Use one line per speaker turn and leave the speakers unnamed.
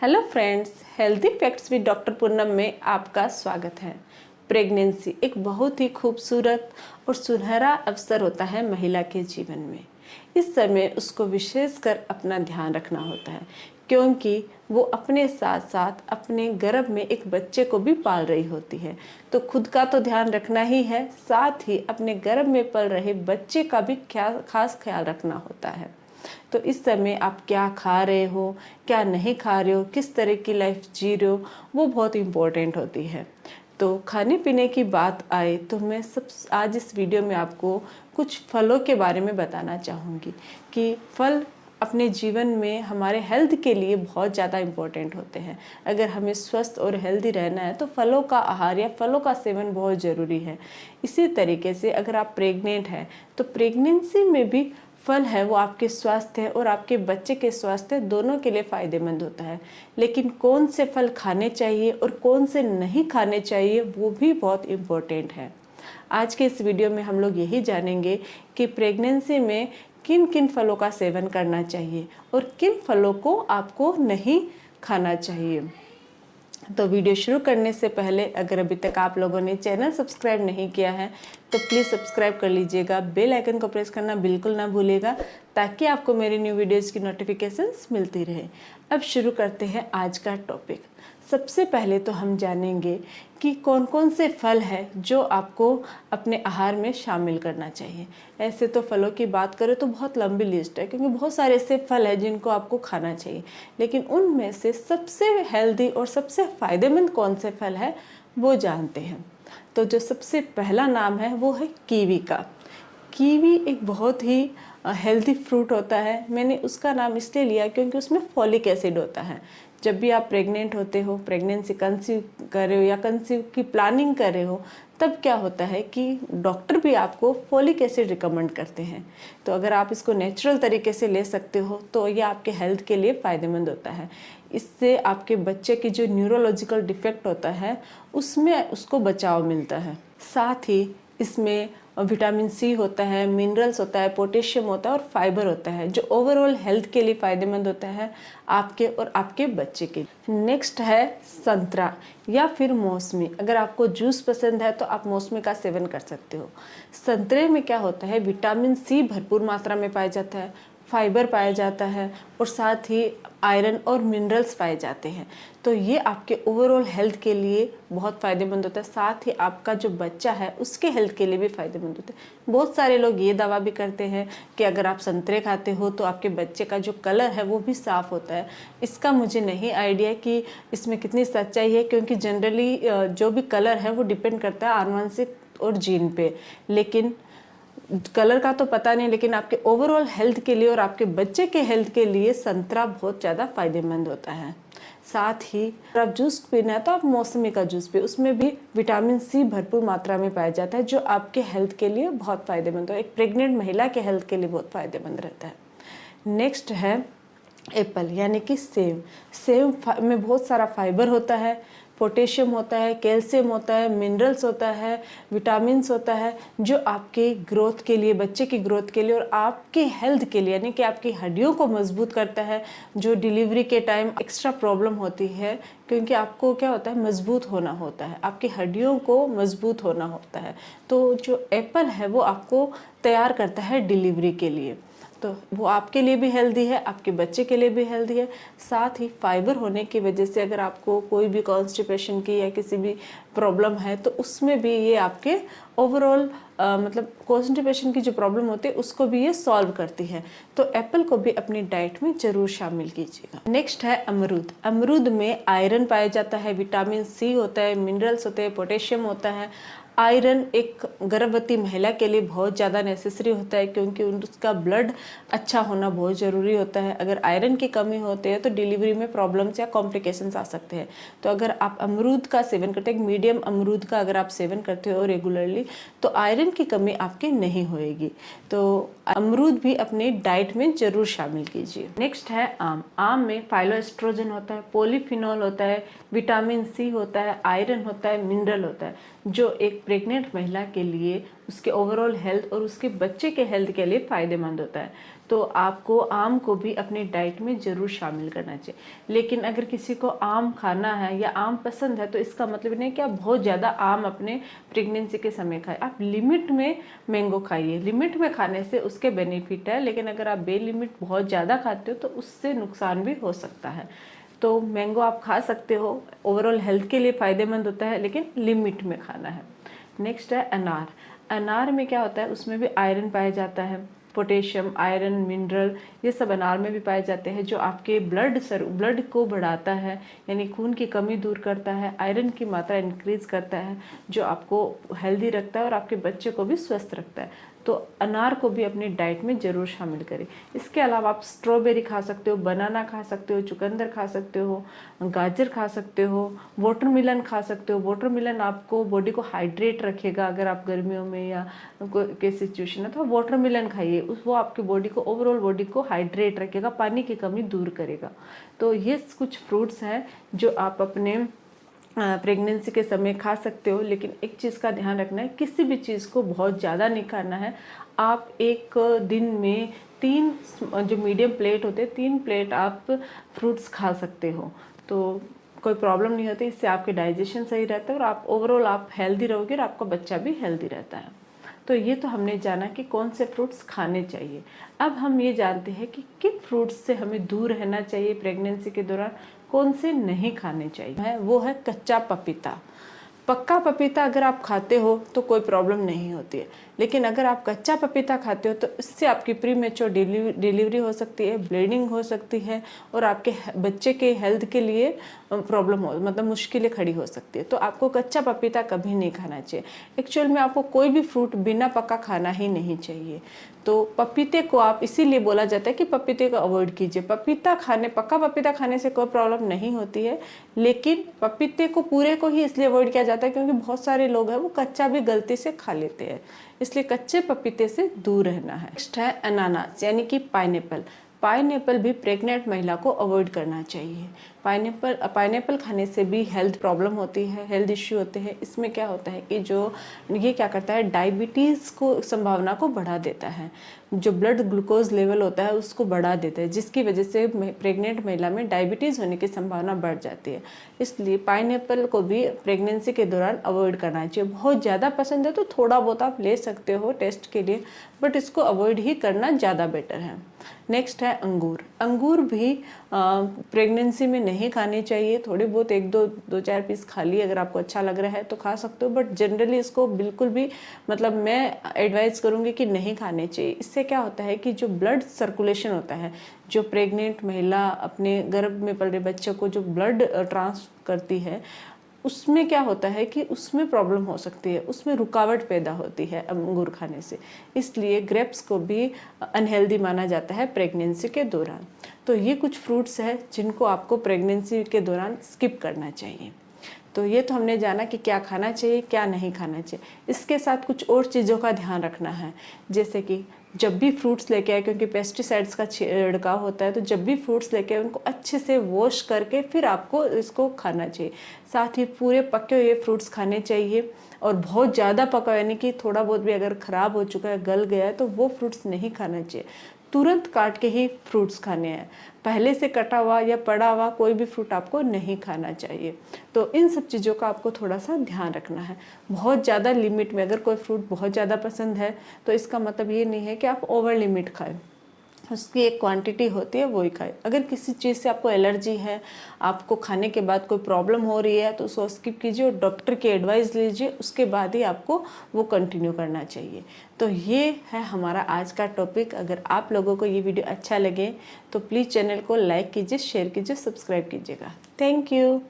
Hello friends, healthy facts with doctor Poonam में आपका स्वागत है। प्रेगनेंसी एक बहुत ही खूबसूरत और सुनहरा अवसर होता है महिला के जीवन में। इस समय उसको विशेषकर अपना ध्यान रखना होता है, क्योंकि वो अपने साथ साथ अपने गर्भ में एक बच्चे को भी पाल रही होती है। तो खुद का तो ध्यान रखना ही है, साथ ही अपने गर्भ में पल रहे बच्चे का भी खास ख्याल रखना होता है। तो इस समय आप क्या खा रहे हो, क्या नहीं खा रहे हो, किस तरह की लाइफ जी रहे हो, वो बहुत इम्पोर्टेंट होती है। तो खाने पीने की बात आए तो मैं आज इस वीडियो में आपको कुछ फलों के बारे में बताना चाहूँगी कि फल अपने जीवन में हमारे हेल्थ के लिए बहुत ज़्यादा इम्पोर्टेंट होते हैं। अगर हमें स्वस्थ और हेल्दी रहना है तो फलों का आहार या फलों का सेवन बहुत ज़रूरी है। इसी तरीके से अगर आप प्रेग्नेंट हैं तो प्रेगनेंसी में भी फल है वो आपके स्वास्थ्य और आपके बच्चे के स्वास्थ्य दोनों के लिए फ़ायदेमंद होता है। लेकिन कौन से फल खाने चाहिए और कौन से नहीं खाने चाहिए वो भी बहुत इम्पोर्टेंट है। आज के इस वीडियो में हम लोग यही जानेंगे कि प्रेगनेंसी में किन किन फलों का सेवन करना चाहिए और किन फलों को आपको नहीं खाना चाहिए। तो वीडियो शुरू करने से पहले अगर अभी तक आप लोगों ने चैनल सब्सक्राइब नहीं किया है तो प्लीज़ सब्सक्राइब कर लीजिएगा, बेल आइकन को प्रेस करना बिल्कुल ना भूलिएगा ताकि आपको मेरी न्यू वीडियोज़ की नोटिफिकेशंस मिलती रहे। अब शुरू करते हैं आज का टॉपिक। सबसे पहले तो हम जानेंगे कि कौन कौन से फल हैं जो आपको अपने आहार में शामिल करना चाहिए। ऐसे तो फलों की बात करें तो बहुत लंबी लिस्ट है, क्योंकि बहुत सारे ऐसे फल हैं जिनको आपको खाना चाहिए, लेकिन उनमें से सबसे हेल्दी और सबसे फ़ायदेमंद कौन से फल है वो जानते हैं। तो जो सबसे पहला नाम है वो है कीवी का। कीवी एक बहुत ही हेल्दी फ्रूट होता है। मैंने उसका नाम इसलिए लिया क्योंकि उसमें फॉलिक एसिड होता है। जब भी आप प्रेग्नेंट होते हो, प्रेगनेंसी कंसीव कर रहे हो या कंसीव की प्लानिंग कर रहे हो, तब क्या होता है कि डॉक्टर भी आपको फॉलिक एसिड रिकमेंड करते हैं। तो अगर आप इसको नेचुरल तरीके से ले सकते हो तो ये आपके हेल्थ के लिए फ़ायदेमंद होता है। इससे आपके बच्चे की जो न्यूरोलॉजिकल डिफेक्ट होता है उसमें उसको बचाव मिलता है। साथ ही इसमें विटामिन सी होता है, मिनरल्स होता है, पोटेशियम होता है और फाइबर होता है, जो ओवरऑल हेल्थ के लिए फ़ायदेमंद होता है आपके और आपके बच्चे के। नेक्स्ट है संतरा या फिर मौसमी। अगर आपको जूस पसंद है तो आप मौसमी का सेवन कर सकते हो। संतरे में क्या होता है, विटामिन सी भरपूर मात्रा में पाया जाता है, फाइबर पाया जाता है और साथ ही आयरन और मिनरल्स पाए जाते हैं। तो ये आपके ओवरऑल हेल्थ के लिए बहुत फ़ायदेमंद होता है। साथ ही आपका जो बच्चा है उसके हेल्थ के लिए भी फ़ायदेमंद होता है। बहुत सारे लोग ये दावा भी करते हैं कि अगर आप संतरे खाते हो तो आपके बच्चे का जो कलर है वो भी साफ़ होता है। इसका मुझे नहीं आइडिया कि इसमें कितनी सच्चाई है, क्योंकि जनरली जो भी कलर है वो डिपेंड करता है आनुवंशिक और जीन पे। लेकिन कलर का तो पता नहीं, लेकिन आपके ओवरऑल हेल्थ के लिए और आपके बच्चे के हेल्थ के लिए संतरा बहुत ज़्यादा फायदेमंद होता है। साथ ही अगर आप जूस पीना है तो आप मौसमी का जूस पिए, उसमें भी विटामिन सी भरपूर मात्रा में पाया जाता है, जो आपके हेल्थ के लिए बहुत फ़ायदेमंद है। एक प्रेग्नेंट महिला के हेल्थ के लिए बहुत फ़ायदेमंद रहता है। नेक्स्ट है एप्पल यानी कि सेब। सेब में बहुत सारा फाइबर होता है, पोटेशियम होता है, कैल्शियम होता है, मिनरल्स होता है, विटामिन्स होता है, जो आपके ग्रोथ के लिए, बच्चे की ग्रोथ के लिए और आपके हेल्थ के लिए यानी कि आपकी हड्डियों को मजबूत करता है। जो डिलीवरी के टाइम एक्स्ट्रा प्रॉब्लम होती है, क्योंकि आपको क्या होता है, मजबूत होना होता है, आपकी हड्डियों को मजबूत होना होता है। तो जो एप्पल है वो आपको तैयार करता है डिलीवरी के लिए। तो वो आपके लिए भी हेल्दी है, आपके बच्चे के लिए भी हेल्दी है। साथ ही फाइबर होने की वजह से अगर आपको कोई भी कॉन्स्टिपेशन की या किसी भी प्रॉब्लम है तो उसमें भी ये आपके ओवरऑल मतलब कॉन्स्टिपेशन की जो प्रॉब्लम होती है उसको भी ये सॉल्व करती है। तो एप्पल को भी अपनी डाइट में ज़रूर शामिल कीजिएगा। नेक्स्ट है अमरूद। अमरूद में आयरन पाया जाता है, विटामिन सी होता है, मिनरल्स होते हैं, पोटेशियम होता है। आयरन एक गर्भवती महिला के लिए बहुत ज़्यादा नेसेसरी होता है, क्योंकि उसका ब्लड अच्छा होना बहुत ज़रूरी होता है। अगर आयरन की कमी होती है तो डिलीवरी में प्रॉब्लम्स या कॉम्प्लिकेशंस आ सकते हैं। तो अगर आप अमरूद का सेवन करते हैं, मीडियम अमरूद का अगर आप सेवन करते हो रेगुलरली, तो आयरन की कमी आपके नहीं होएगी। तो अमरूद भी अपनी डाइट में ज़रूर शामिल कीजिए। नेक्स्ट है आम। आम में फाइलोएस्ट्रोजन होता है, पॉलीफिनॉल होता है, विटामिन सी होता है, आयरन होता है, मिनरल होता है, जो एक प्रेग्नेंट महिला के लिए उसके ओवरऑल हेल्थ और उसके बच्चे के हेल्थ के लिए फ़ायदेमंद होता है। तो आपको आम को भी अपनी डाइट में ज़रूर शामिल करना चाहिए। लेकिन अगर किसी को आम खाना है या आम पसंद है तो इसका मतलब नहीं कि आप बहुत ज़्यादा आम अपने प्रेगनेंसी के समय खाएं। आप लिमिट में मैंगो खाइए। लिमिट में खाने से उसके बेनिफिट है, लेकिन अगर आप बेलिमिट बहुत ज़्यादा खाते हो तो उससे नुकसान भी हो सकता है। तो मैंगो आप खा सकते हो, ओवरऑल हेल्थ के लिए फ़ायदेमंद होता है, लेकिन लिमिट में खाना है। नेक्स्ट है अनार। अनार में क्या होता है, उसमें भी आयरन पाया जाता है, पोटेशियम, आयरन, मिनरल, ये सब अनार में भी पाए जाते हैं, जो आपके ब्लड को बढ़ाता है, यानी खून की कमी दूर करता है, आयरन की मात्रा इंक्रीज करता है, जो आपको हेल्दी रखता है और आपके बच्चे को भी स्वस्थ रखता है। तो अनार को भी अपनी डाइट में ज़रूर शामिल करें। इसके अलावा आप स्ट्रॉबेरी खा सकते हो, बनाना खा सकते हो, चुकंदर खा सकते हो, गाजर खा सकते हो, वाटरमेलन खा सकते हो। वाटरमेलन आपको बॉडी को हाइड्रेट रखेगा। अगर आप गर्मियों में या कोई सिचुएशन है तो वाटरमेलन खाइए, वो आपकी बॉडी को, ओवरऑल बॉडी को हाइड्रेट रखेगा, पानी की कमी दूर करेगा। तो ये कुछ फ्रूट्स हैं जो आप अपने प्रेगनेंसी के समय खा सकते हो। लेकिन एक चीज़ का ध्यान रखना है, किसी भी चीज़ को बहुत ज़्यादा नहीं खाना है। आप एक दिन में 3 जो मीडियम प्लेट होते हैं, 3 प्लेट आप फ्रूट्स खा सकते हो, तो कोई प्रॉब्लम नहीं होती। इससे आपके डाइजेशन सही रहता है और आप ओवरऑल आप हेल्दी रहोगे और आपका बच्चा भी हेल्दी रहता है। तो ये तो हमने जाना कि कौन से फ्रूट्स खाने चाहिए। अब हम ये जानते हैं कि किन फ्रूट्स से हमें दूर रहना चाहिए प्रेगनेंसी के दौरान, कौन से नहीं खाने चाहिए। वो है कच्चा पपीता। पक्का पपीता अगर आप खाते हो तो कोई प्रॉब्लम नहीं होती है, लेकिन अगर आप कच्चा पपीता खाते हो तो इससे आपकी प्रीमेच्योर डिलीवरी हो सकती है, ब्लीडिंग हो सकती है और आपके बच्चे के हेल्थ के लिए प्रॉब्लम हो, मतलब मुश्किलें खड़ी हो सकती है। तो आपको कच्चा पपीता कभी नहीं खाना चाहिए। एक्चुअल में आपको कोई भी फ्रूट बिना पका खाना ही नहीं चाहिए। तो पपीते को आप, इसीलिए बोला जाता है कि पपीते को अवॉइड कीजिए। पक्का पपीता खाने से कोई प्रॉब्लम नहीं होती है, लेकिन पपीते को पूरे को ही इसलिए अवॉइड किया जाता है क्योंकि बहुत सारे लोग हैं वो कच्चा भी गलती से खा लेते हैं, इसलिए कच्चे पपीते से दूर रहना है। नेक्स्ट है अनानास यानी कि पाइनएप्पल। पाइनएप्पल भी प्रेग्नेंट महिला को अवॉइड करना चाहिए। पाइनएप्पल खाने से भी हेल्थ प्रॉब्लम होती है, हेल्थ इश्यू होते हैं। इसमें क्या होता है कि ये क्या करता है, डायबिटीज़ को संभावना को बढ़ा देता है। जो ब्लड ग्लूकोज लेवल होता है उसको बढ़ा देता है, जिसकी वजह से प्रेग्नेंट महिला में डायबिटीज़ होने की संभावना बढ़ जाती है। इसलिए पाइनएप्पल को भी प्रेगनेंसी के दौरान अवॉइड करना चाहिए। बहुत ज़्यादा पसंद है तो थोड़ा बहुत आप ले सकते हो टेस्ट के लिए, बट इसको अवॉइड ही करना ज़्यादा बेटर है। नेक्स्ट है अंगूर। अंगूर भी प्रेगनेंसी में नहीं खाने चाहिए। थोड़े बहुत 1-2-4 पीस खा लिए, अगर आपको अच्छा लग रहा है तो खा सकते हो, बट जनरली इसको बिल्कुल भी, मतलब मैं एडवाइस करूँगी कि नहीं खाने चाहिए। इससे क्या होता है कि जो ब्लड सर्कुलेशन होता है, जो प्रेग्नेंट महिला अपने गर्भ में पल रहे बच्चे को जो ब्लड ट्रांसफर करती है, उसमें क्या होता है कि उसमें प्रॉब्लम हो सकती है, उसमें रुकावट पैदा होती है अंगूर खाने से। इसलिए ग्रेप्स को भी अनहेल्दी माना जाता है प्रेगनेंसी के दौरान। तो ये कुछ फ्रूट्स हैं जिनको आपको प्रेगनेंसी के दौरान स्किप करना चाहिए। तो ये तो हमने जाना कि क्या खाना चाहिए, क्या नहीं खाना चाहिए। इसके साथ कुछ और चीज़ों का ध्यान रखना है, जैसे कि जब भी फ्रूट्स लेके आए, क्योंकि पेस्टिसाइड्स का छिड़काव होता है, तो जब भी फ्रूट्स लेके आए उनको अच्छे से वॉश करके फिर आपको इसको खाना चाहिए। साथ ही पूरे पके हुए फ्रूट्स खाने चाहिए, और बहुत ज़्यादा पका यानी कि थोड़ा बहुत भी अगर ख़राब हो चुका है, गल गया है, तो वो फ्रूट्स नहीं खाना चाहिए। तुरंत काट के ही फ्रूट्स खाने हैं। पहले से कटा हुआ या पड़ा हुआ कोई भी फ्रूट आपको नहीं खाना चाहिए। तो इन सब चीज़ों का आपको थोड़ा सा ध्यान रखना है। बहुत ज़्यादा लिमिट में, अगर कोई फ्रूट बहुत ज़्यादा पसंद है तो इसका मतलब ये नहीं है कि आप ओवर लिमिट खाएं। उसकी एक क्वांटिटी होती है, वही खाए। अगर किसी चीज़ से आपको एलर्जी है, आपको खाने के बाद कोई प्रॉब्लम हो रही है, तो उसको स्किप कीजिए और डॉक्टर की एडवाइस लीजिए, उसके बाद ही आपको वो कंटिन्यू करना चाहिए। तो ये है हमारा आज का टॉपिक। अगर आप लोगों को ये वीडियो अच्छा लगे तो प्लीज़ चैनल को लाइक कीजिए, शेयर कीजिए, सब्सक्राइब कीजिएगा। Thank you.